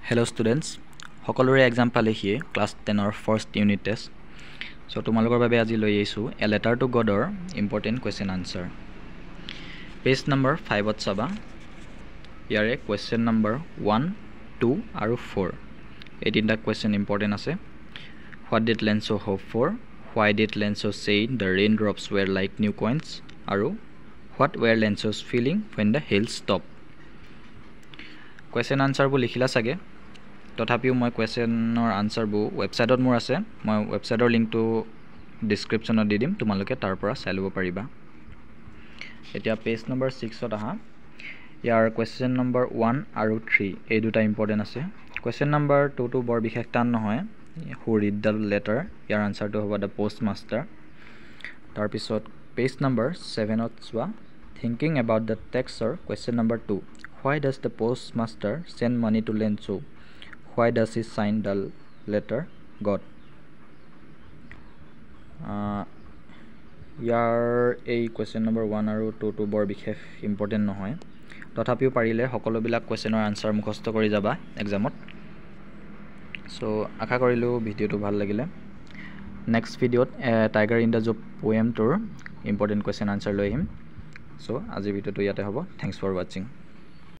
Hello students, সকলোৰে exam পালেহিয়ে class 10 ৰ ফাৰ্ষ্ট ইউনিট টেষ্ট। সো তোমালোকৰ বাবে আজি লৈ আহিছো এ লেটাৰ টু গডৰ important question answer. Page number 5 ত চাবা। ইয়াৰে কোৱেশ্চন নম্বৰ 1, 2 আৰু 4 এই তিনিটা কোৱেশ্চন ইম্পৰ্টেন্ট আছে। What did Lenzo hope for? Why did Lenzo say the raindrops were like new coins? আৰু what were Lenzo's feeling when the hail stopped? Question আনসাৰবোৰ লিখিলা চাগে। তথাপিও মই কোৱেশ্চনৰ আনসাৰবোৰ ৱেবসাইটত মোৰ আছে। মই ৱেবসাইটৰ লিংকটো ডেসক্ৰিপচনত দি দিম, তোমালোকে তাৰ পৰা চাই ল'ব পাৰিবা। এতিয়া পেজ নম্বৰ 6 ত আহা। ইয়াৰ কোৱেশ্চন নম্বৰ 1 আৰু 3 এই দুটা ইম্পৰ্টেন্ট আছে। কোৱেশ্চন নম্বৰ 2 টো বৰ বিশেষ টান নহয়। Who read the letter? ইয়াৰ আনসাৰটো হ'ব the postmaster। তাৰ পিছত পেজ নম্বৰ 7 ত চোৱা। Thinking about the texter, question number 2. Why does the postmaster send money to Lenzo? Why does he sign the letter God? ইয়াৰ এই question number 1 আৰু 2 টো বৰ বিশেষ important নহয়। তথাপিও পাৰিলে সকলোবিলাক কোৱেশ্চনৰ আনসাৰ মুখস্থ কৰি যাবা এক্সামত। সো আশা কৰিলো ভিডিওটো ভাল লাগিলে। নেক্সট ভিডিওত টাইগাৰ ইন দ্য জব পোয়েমটোৰ ইম্পৰ্টেন্ট কোৱেশ্চন আনসাৰ লৈ আহিম। সো আজি ভিডিওটো ইয়াতে হ'ব। Thanks for watching.